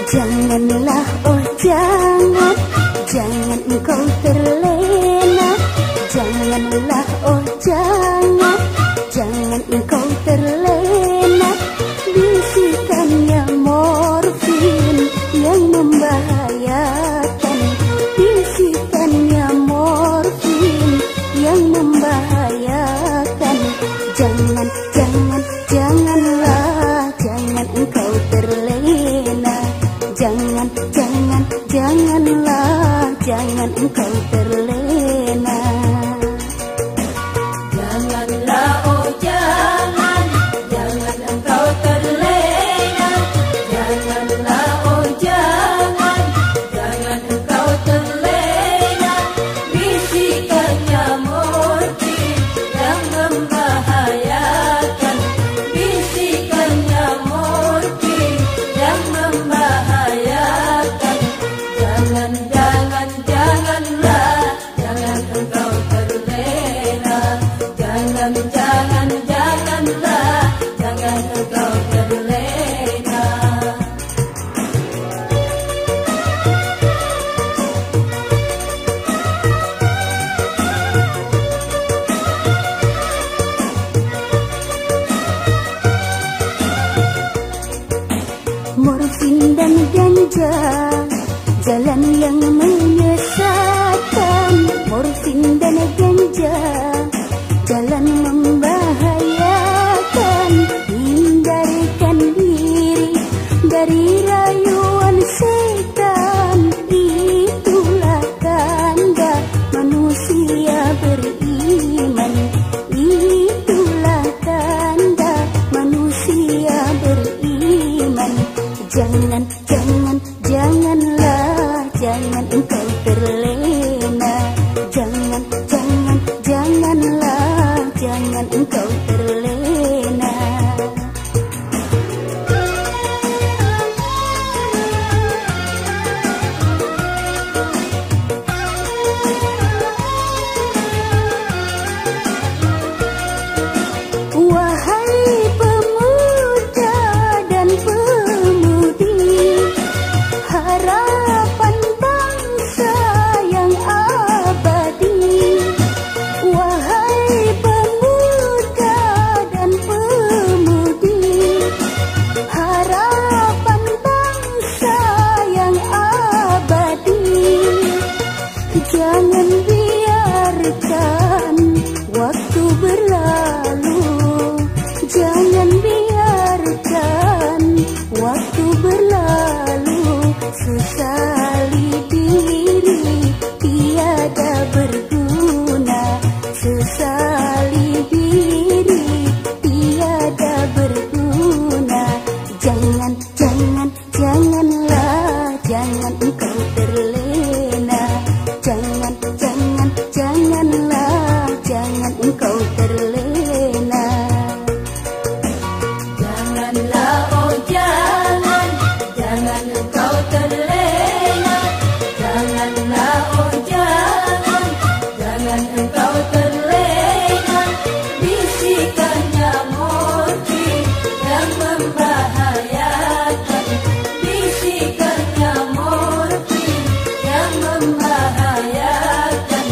Janganlah, oh jangan, jangan engkau terlena. Janganlah, oh jangan, jangan engkau terlena. Bisikannya morfin yang membahayakan. Bisikannya morfin yang membahayakan. Jangan, jangan, janganlah, jangan engkau terlena. Jangan, jangan, janganlah, jangan engkau terlena. Janganlah, oh jangan, jangan engkau terlena. Janganlah, oh jangan, jangan engkau terlena. Bisikannya morfin yang membahayakan. Bisikannya morfin yang membahayakan. Jangan, jangan, janganlah, jangan engkau terlena. Jangan, jangan, janganlah, jangan engkau terlena. Morfin dan ganja, jalan yang menyesatkan. Morfin dan ganja, jalan membahayakan. Hindarkan diri dari rayuan setan. Itulah tanda manusia beriman. Itulah tanda manusia beriman. Jangan, jangan, janganlah, jangan engkau terlena. Jangan, jangan, janganlah, jangan engkau terlena. Wahai pemuda dan pemudi, harapan bangsa yang abadi. Wahai pemuda dan pemudi, harapan bangsa yang abadi. Jangan biarkan waktu berlalu. Jangan biarkan waktu berlalu. Sesali diri tiada berguna. Sesali diri tiada berguna. Jangan, jangan, janganlah, jangan engkau terlena. Jangan, jangan, janganlah, jangan engkau terlena. Janganlah, oh jangan, jangan engkau terlena. Janganlah, oh jangan, jangan engkau terlena. Bisikannya morfin yang membahayakan. Bisikannya morfin yang membahayakan.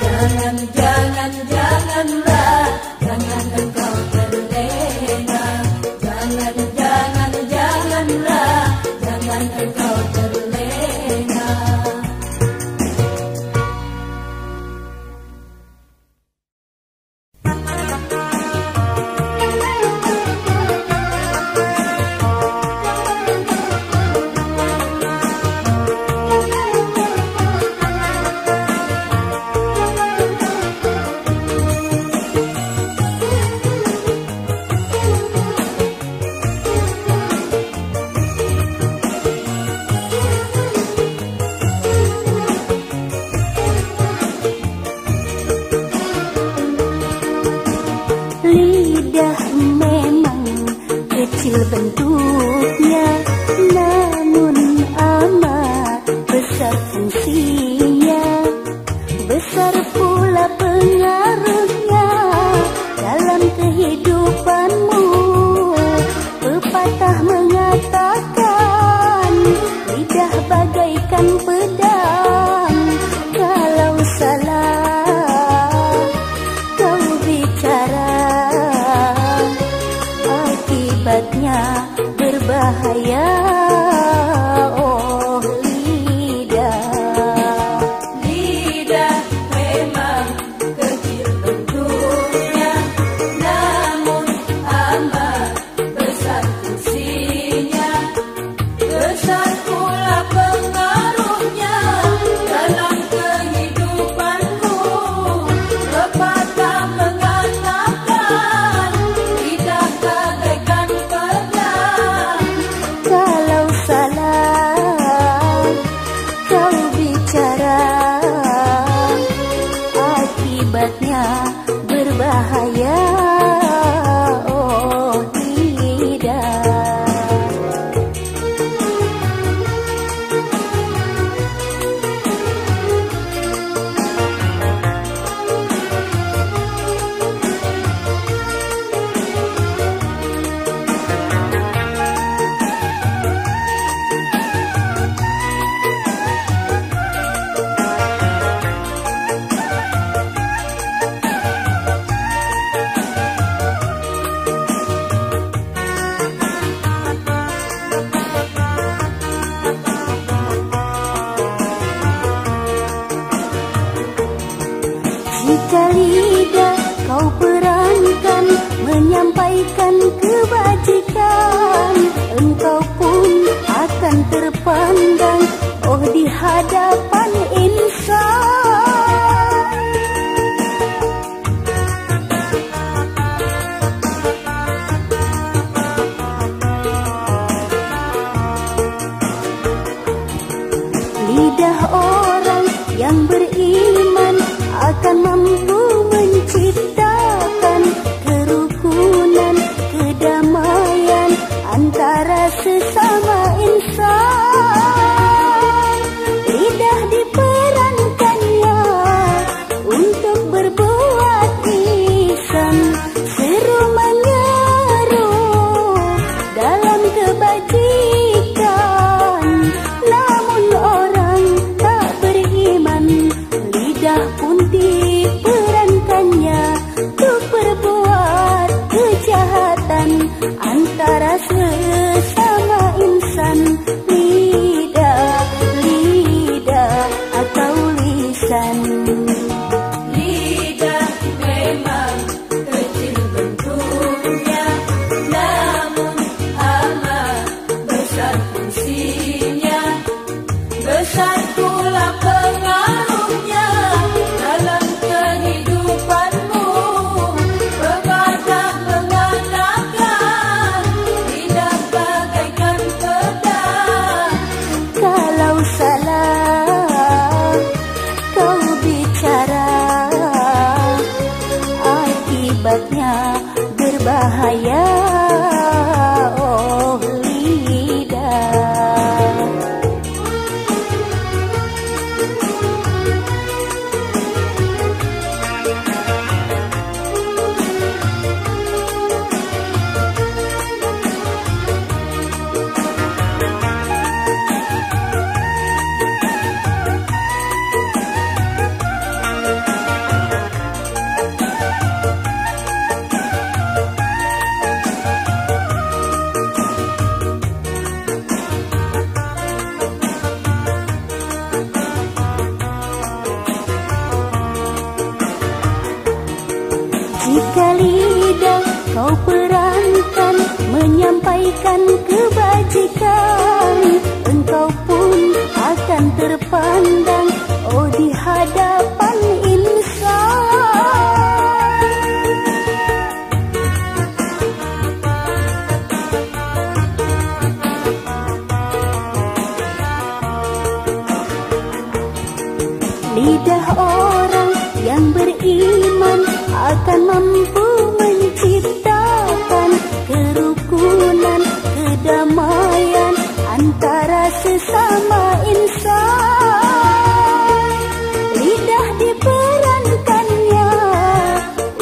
Jangan, jangan, janganlah, jangan engkau terlena. Jangan, jangan, janganlah, jangan engkau terlena. Lidah memang kecil bentuknya, namun amat besar fungsinya. Besar pula pengaruhnya dalam kehidupanmu. Pepatah mengatakan akan terpandang, oh di hadapan insan. Lidah orang yang beriman akan mampu menciptakan kerukunan, kedamaian antara sesama insan. Lidah diperankannya untuk berbuat ihsan, seru menyeru dalam kebajikan. Namun orang tak beriman, lidah pun diperankannya untuk berbuat kejahatan antara sesama insan. Lidah atau lisan. Lidah memang kecil bentuknya, namun amat besar fungsinya. Besar pula pengaruhnya dalam kehidupanmu. Pepatah mengatakan lidah bagaikan pedang. Kalau salah kau bicara, akibatnya berbahaya, oh lidah. Jika lidah kau perankan menyampaikan kebajikan, engkau pun akan terpandang, oh di hadapan insan. Lidah orang yang beriman akan mampu menciptakan kerukunan, kedamaian antara sesama insan. Lidah diperankannya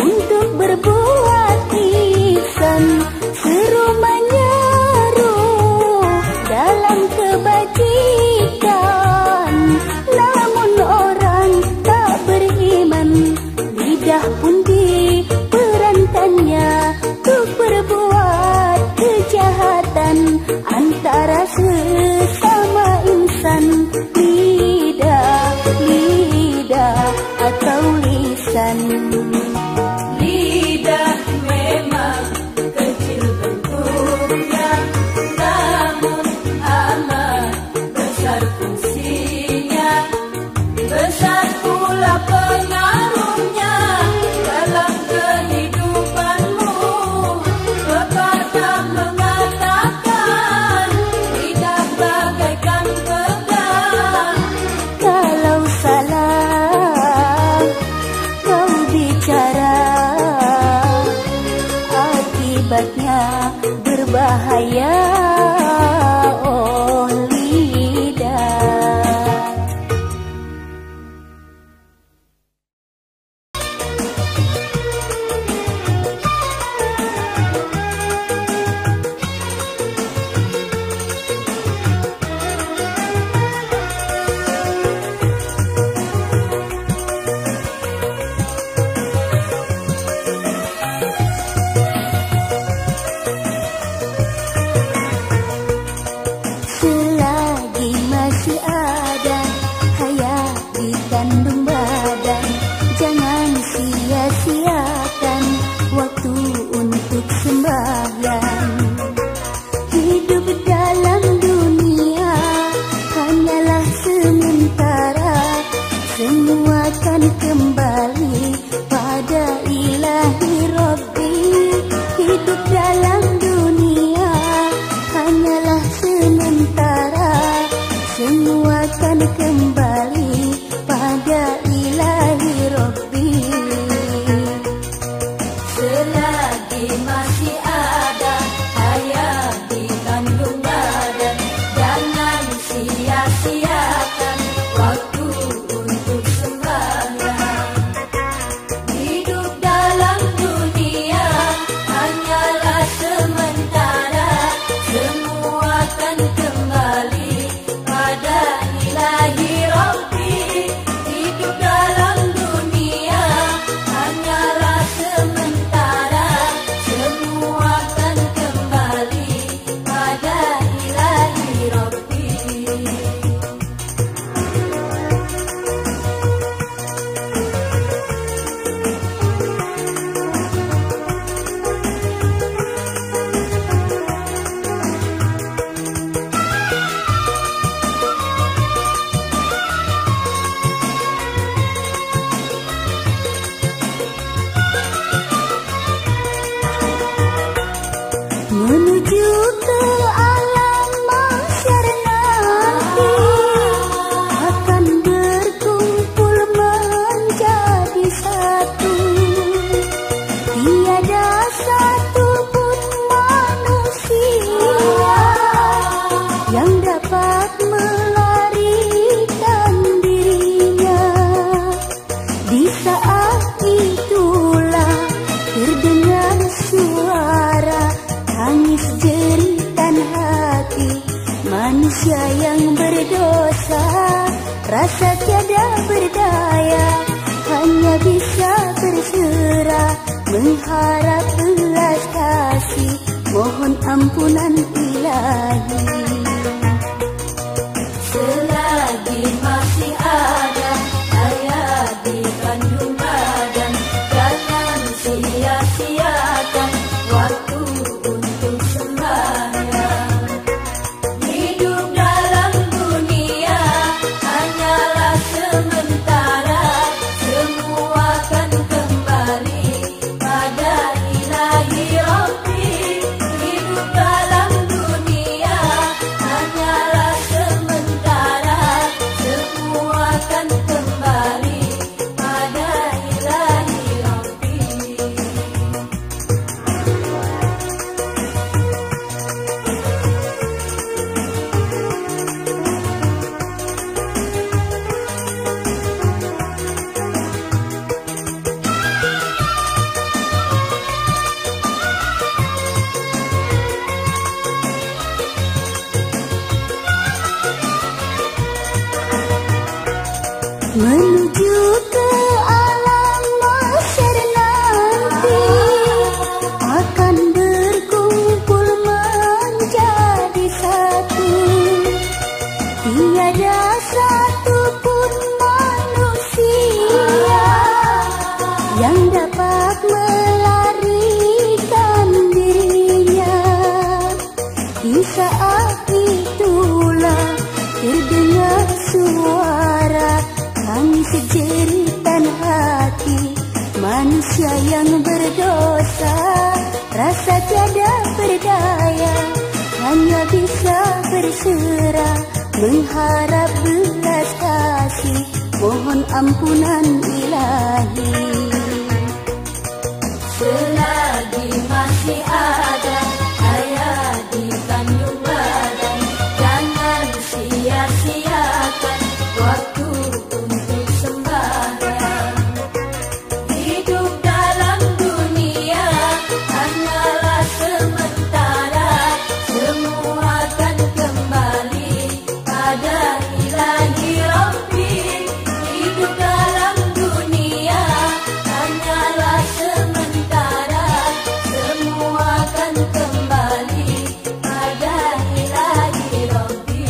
untuk berbuat ihsan, seru menyeru dalam kebajikan. Namun orang tak beriman, lidah pun diperankannya untuk berbuat kejahatan antara sesama insan. Lidah atau lisan. Lidah memang kecil bentuknya, namun amat Manusia yang berdosa, rasa tiada berdaya, hanya bisa berserah mengharap belas kasih, mohon ampunan Ilahi. Selagi masih ada hayat di kandung badan, jangan sia-siakan waktu untuk sembahyang. Hidup dalam dunia hanyalah sementara, semua akan kembali pada Ilahi Rabbi. Hidup dalam dunia hanyalah sementara, semua akan kembali pada Ilahi Rabbi. Menuju ke alam mahsyar nanti, akan berkumpul menjadi satu. Tiada satu pun manusia yang dapat melarikan dirinya. Di saat itulah terdengar suara tangis jeritan hati. Manusia yang berdosa, rasa tiada berdaya, hanya bisa berserah mengharap belas kasih, mohon ampunan Ilahi. Selagi masih ada hayat di kandung badan, jangan sia-siakan waktu untuk sembahyang. Hidup dalam dunia hanyalah sementara, semua akan kembali pada Ilahi Rabbi. Hidup dalam dunia hanyalah sementara, semua akan kembali pada Ilahi Rabbi.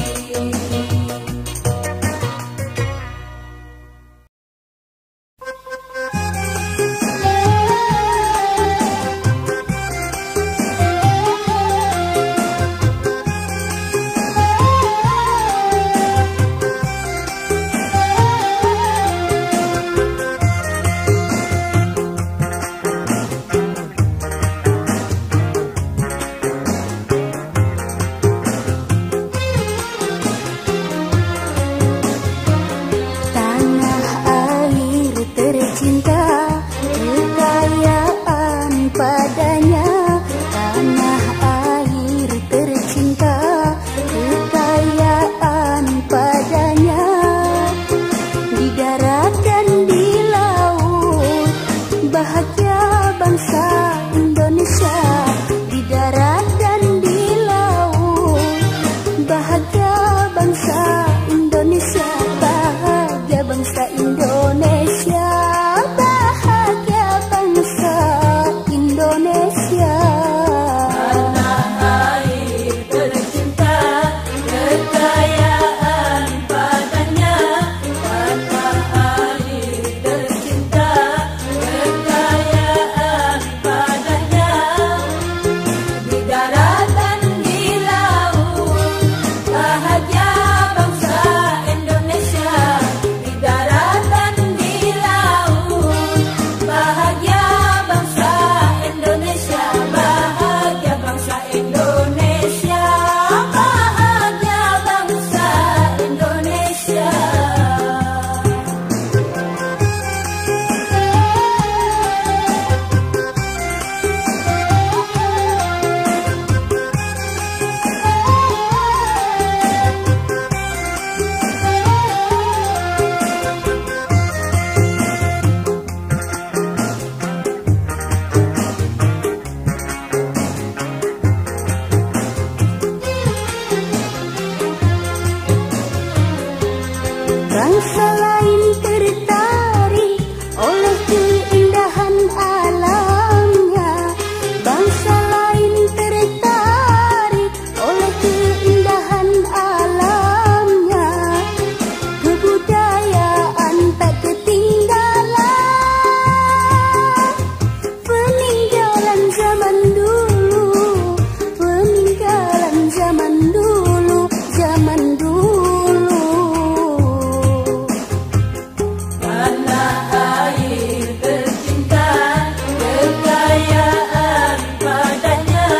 Tanah air tercinta, kekayaan padanya. Tanah air tercinta, kekayaan padanya. Di darat dan di laut, bahagia bangsa Indonesia. Di darat dan di laut, bahagia bangsa Indonesia. Bahagia bangsa Indonesia, bahagia bangsa Indonesia. Tanah air tercinta, kekayaan padanya. Tanah air tercinta, kekayaan padanya. Di darat dan di laut, bahagia Bangsa lain tertarik oleh keindahan alamnya. Bangsa lain tertarik oleh keindahan alamnya. Kebudayaan tak ketinggalan. Peninggalan zaman dulu, peninggalan zaman dulu, zaman dulu. Tanah air tercinta, kekayaan padanya.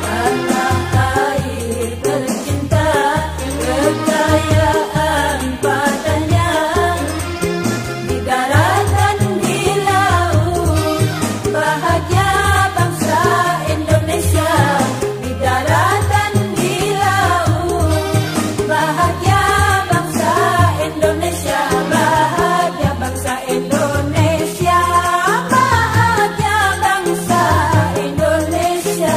Tanah air tercinta, kekayaan padanya. Di daratan, di laut, bahagia bangsa Indonesia. Di daratan, di laut, bahagia bangsa Indonesia. Bahagia bangsa Indonesia, bahagia bangsa Indonesia.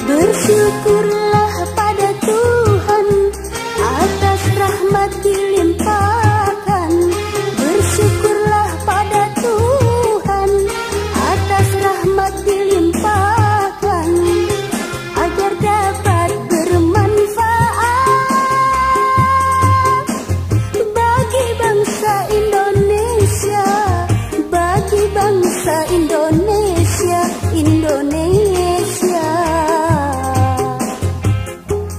Bersyukurlah pada Tuhan atas rahmat dilimpahkan. Bersyukurlah pada Tuhan atas rahmat dilimpahkan, agar dapat bermanfaat bagi bangsa Indonesia, bagi bangsa Indonesia, Indonesia.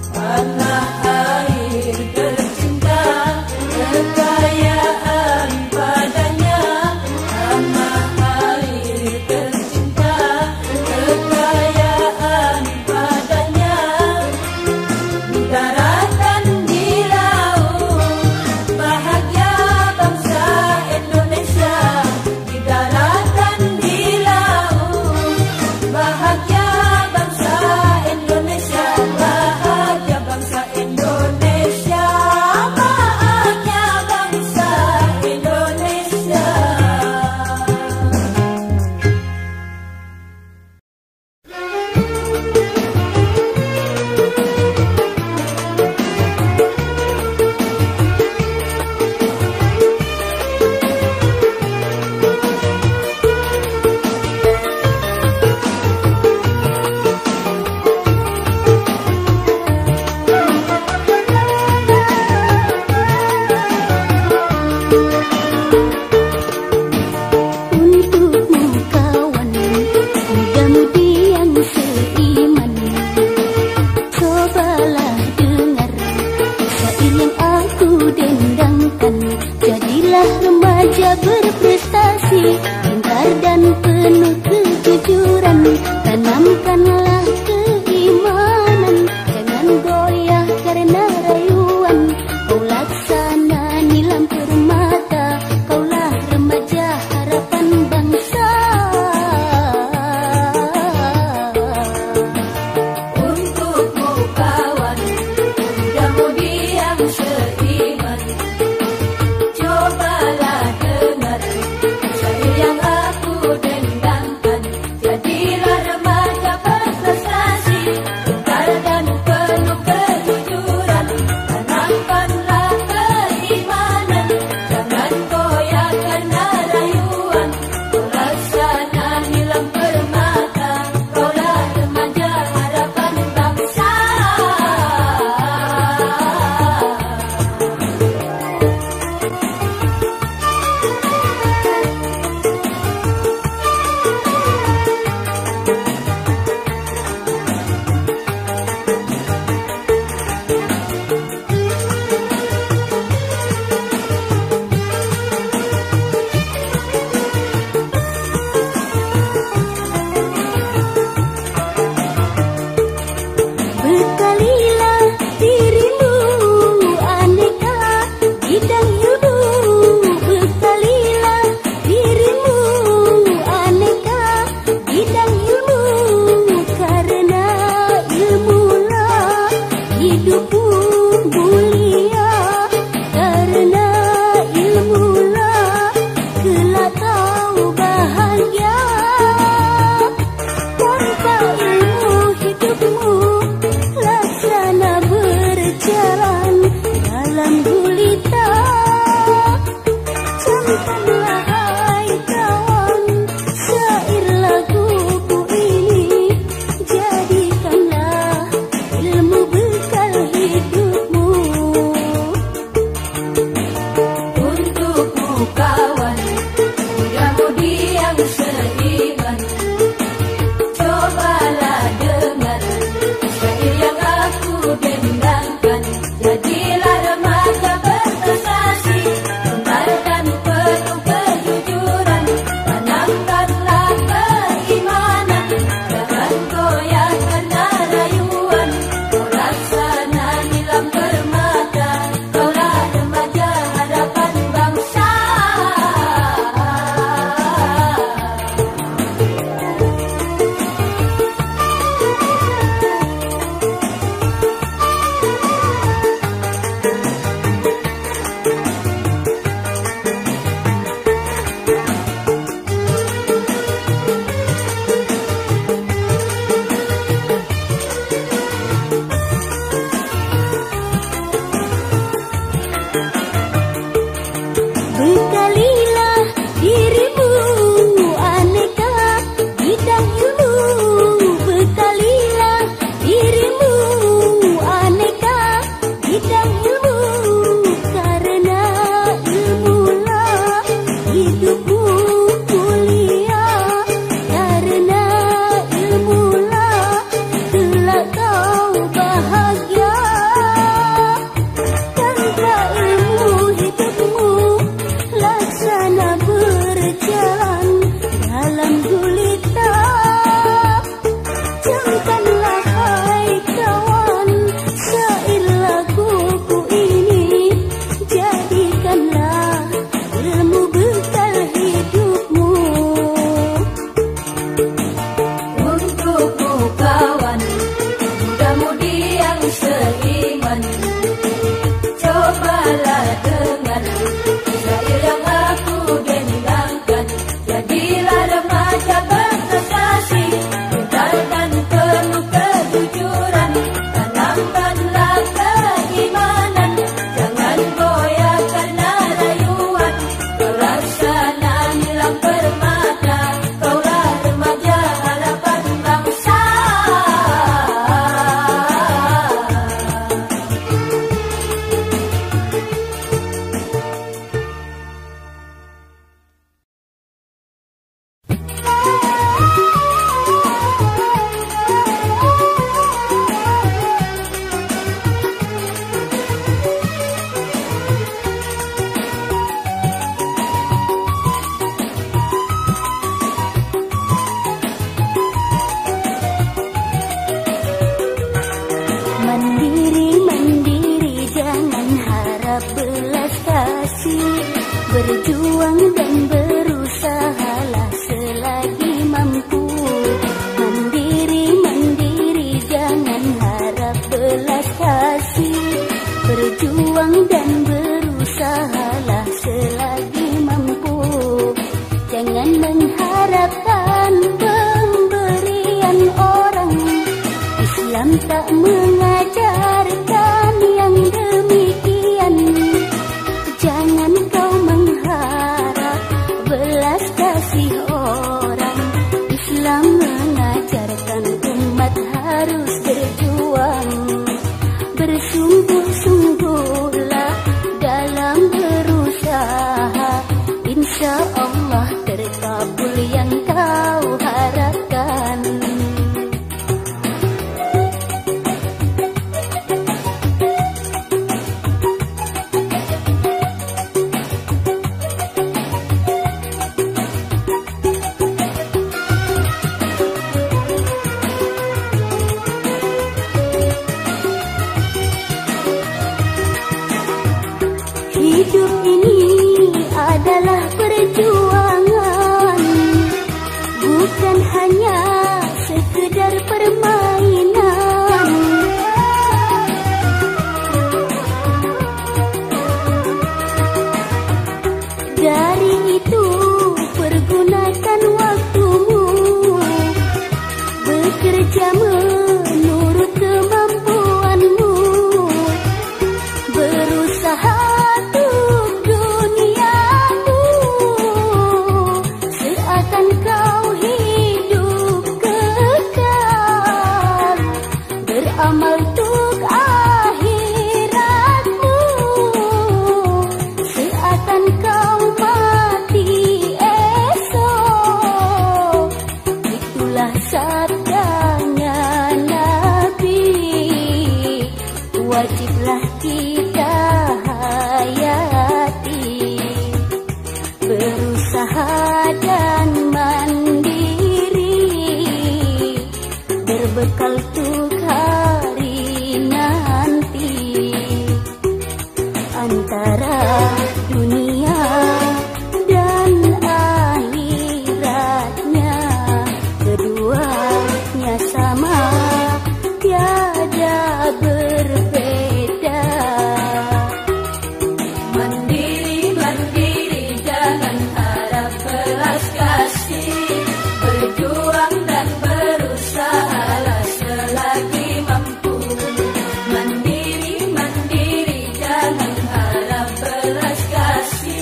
Tanah air tercinta, kekayaan padanya. Tanah air tercinta, kekayaan padanya. Di daratan, di laut, bahagia bangsa Indonesia. Di daratan, di laut, bahagia bangsa Indonesia. Bahagia bangsa Indonesia, bahagia bangsa Indonesia. Untukmu kawan, muda-mudi yang seiman, cobalah dengar syair yang aku dendangkan. Jadilah remaja berprestasi, pintar dan penuh kejujuran. Tanamkanlah keimanan, jangan goyah karena rayuan. Kau laksana nilam permata, kaulah remaja harapan bangsa. Untukmu kawan, muda-mudi yang seiman, cobalah dengar syair yang aku dendangkan. Jadilah remaja berprestasi, Marilah dengar syair yang aku dendangkan. Jadilah remaja berprestasi, pintar dan penuh kejujuran. Tanamkanlah keimanan, jangan goyah karena rayuan. Kau laksana nilam permata, kaulah remaja harapan bangsa. Mandiri, mandiri, jangan harap belas kasih. Berjuang dan berusahalah selagi mampu. Mandiri, mandiri, jangan harap belas kasih. Berjuang dan berusahalah selagi mampu. Jangan mengharapkan pemberian orang. Islam tak mengajarkan yang demikian. Jangan kau mengharap belas kasih orang. Islam mengajarkan umat harus berjuang. Bersungguh-sungguhlah dalam berusaha. Insya Allah terkabul yang kau harapkan. Hidup ini adalah perjuangan, bukan hanya sekedar permainan. Dari itu pergunakan waktumu, bekerja menurut kemampuanmu, berusaha seakan kau hidup kekal. Beramal untuk akhiratmu, seakan kau mati esok. Itulah sabdanya Nabi, wajiblah kita hayati. Berusaha dan mandiri, berbekal untuk hari nanti. Antara dunia dan akhiratnya, keduanya sama, tiada berbeda. Mandiri, mandiri, jangan harap belas kasih. Berjuang dan berusahalah selagi mampu. Mandiri, mandiri, jangan harap belas kasih.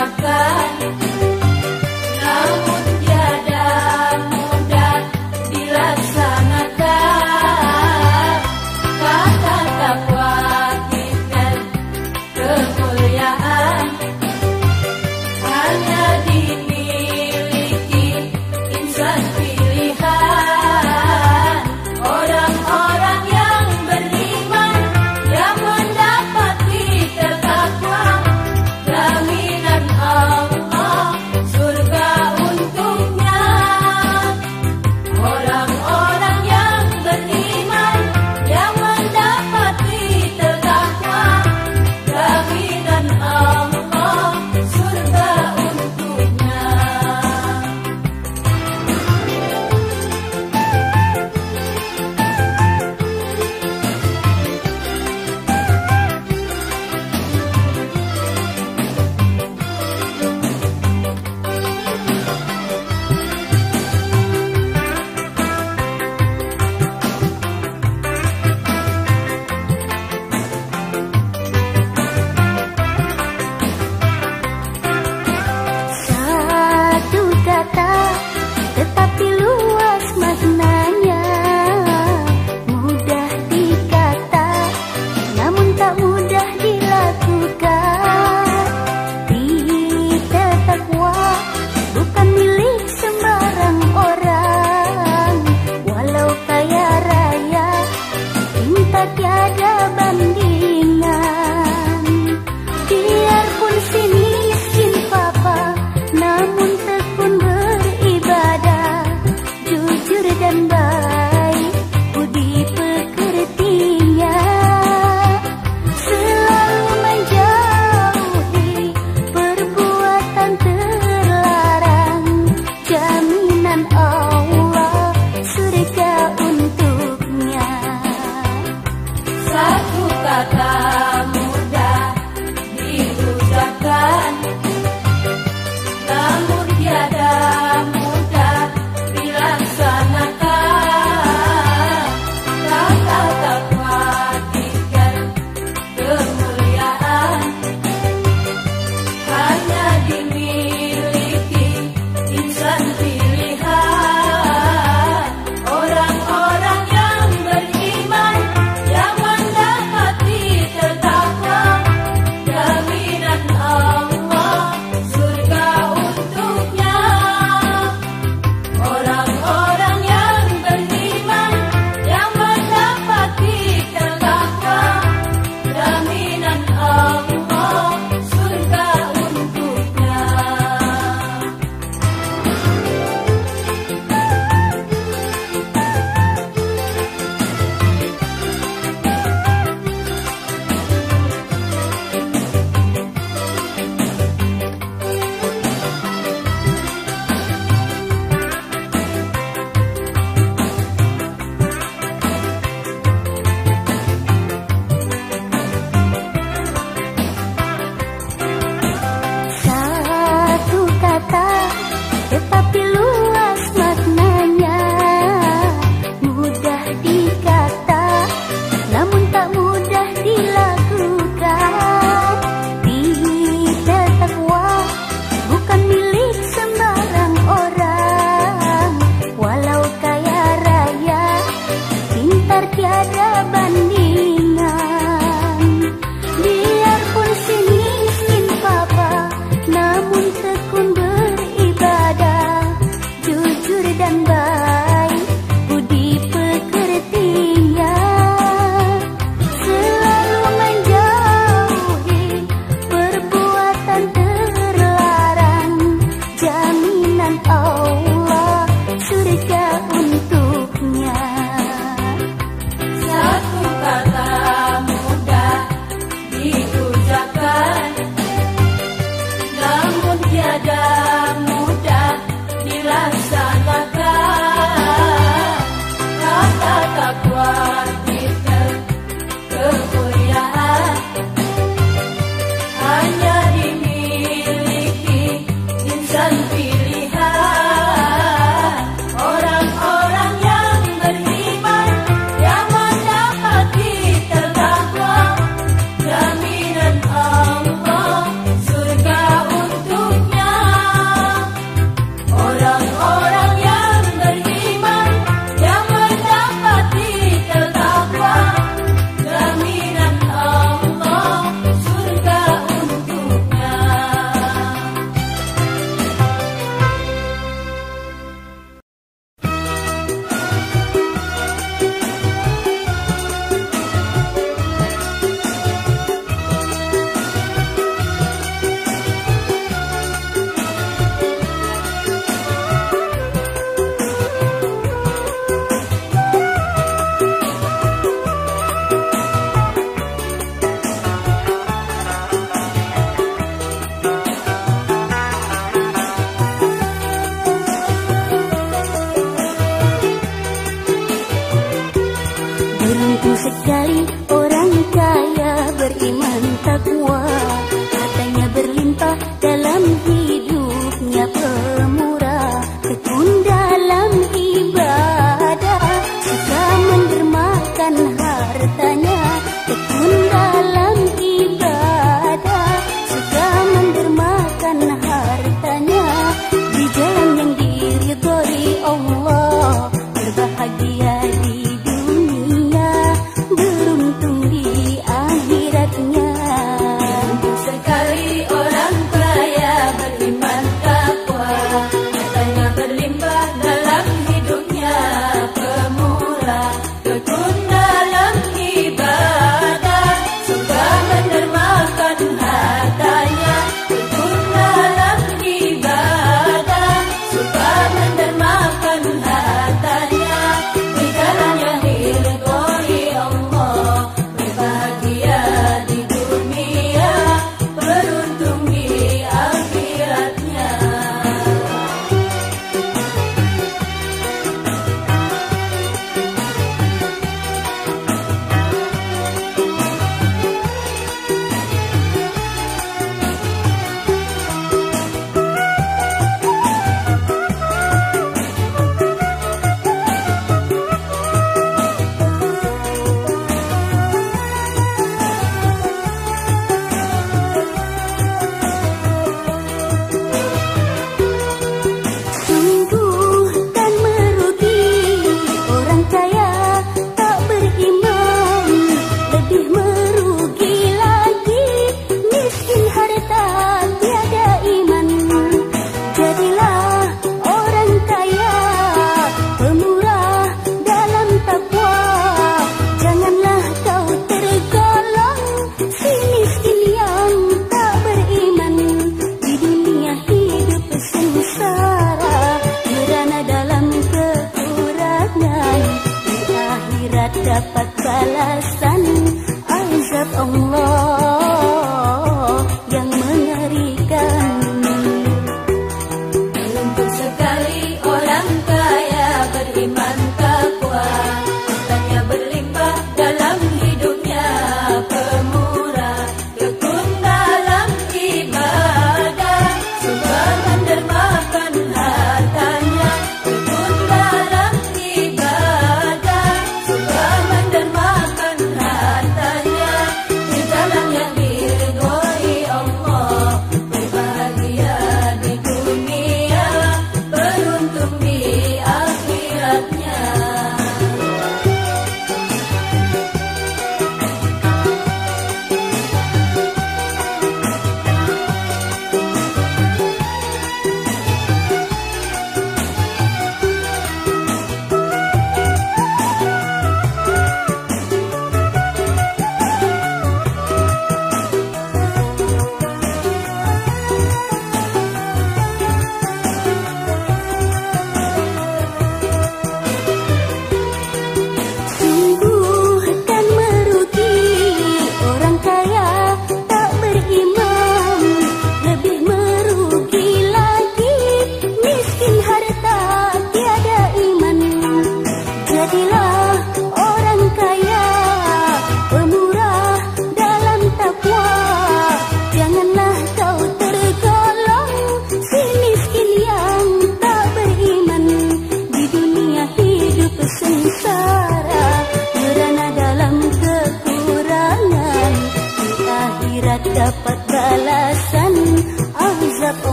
diucapkan, namun tiada mudah dilaksanakan. Kata takwa dan kemuliaan hanya dimiliki insan pilihan, orang-orang yang beriman yang mendapati bertakwa, jaminan Allah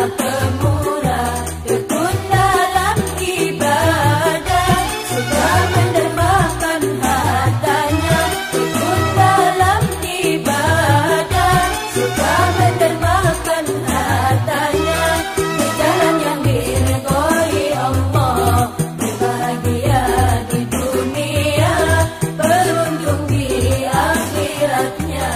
pemurah, tekun dalam ibadah, suka mendermakan hartanya. Tekun dalam ibadah, suka mendermakan hartanya. Di jalan yang diridhoi Allah, bahagia di dunia, beruntung di akhiratnya.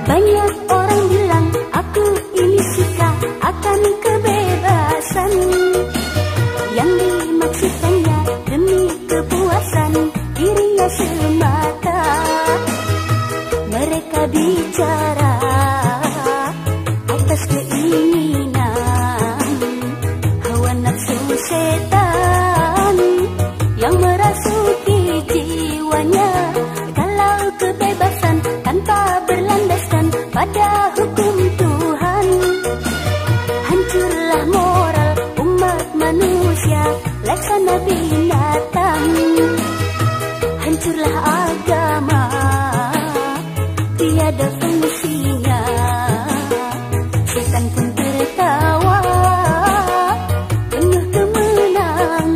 Banyak orang bilang aku ini suka akan kebebasan. Yang dimaksudkannya demi kepuasan dirinya semata. Mereka bicara atas keinginan hawa nafsu setan yang merasuki jiwanya. Kalau kebebasan tanpa berlandaskan pada hukum Tuhan, hancurlah moral umat manusia laksana binatang. Hancurlah agama tiada fungsinya. Setan pun tertawa penuh kemenangan.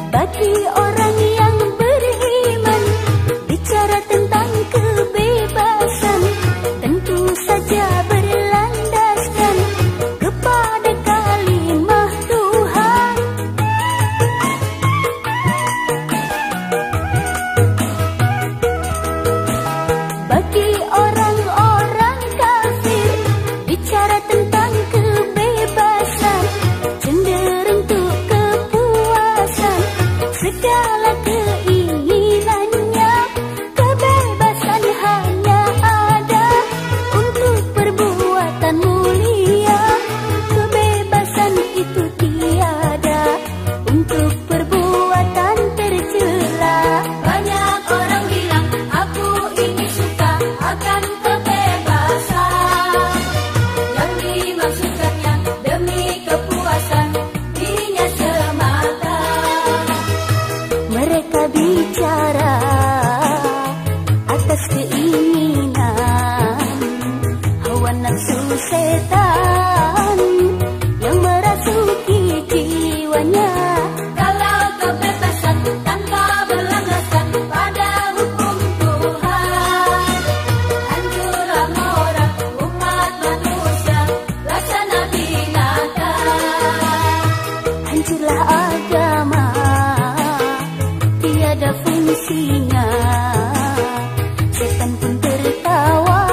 Bagi orang yang beriman, bicara tentang kebebasan tentu saja berlandaskan kepada kalimah Tuhan. Bagi orang-orang kafir, bicara tentang kebebasan cenderung untuk kepuasan segala keinginannya. Kebebasan hanya ada untuk perbuatan mulia. Kebebasan itu tiada untuk perbuatan tercela. Banyak orang bilang aku ini suka akan kebebasan. Yang dimaksudkannya demi kepuasan dirinya semata. Mereka bicara atas keinginan hawa nafsu setan yang merasuki jiwanya. Kalau kebebasan tanpa berlandaskan pada hukum Tuhan, hancurlah moral umat manusia laksana binatang. Hancurlah agama tiada fungsinya. Setan pun tertawa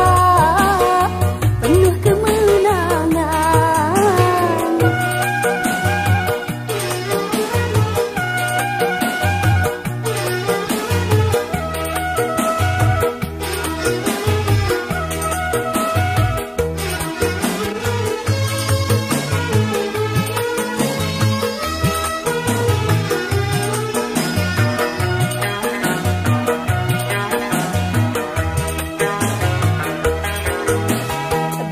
penuh kemenangan.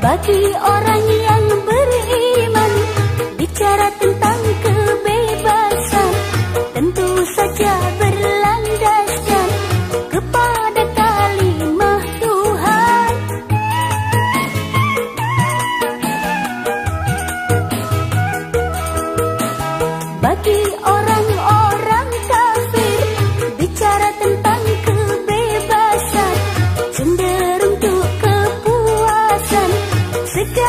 Bagi orang yang beriman, bicara tentang kebebasan tentu saja berlandaskan kepada kalimah Tuhan. Bagi orang-orang kafir, bicara tentang kebebasan cenderung untuk kepuasan segala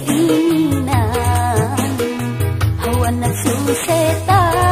keinginan, hawa nafsu setan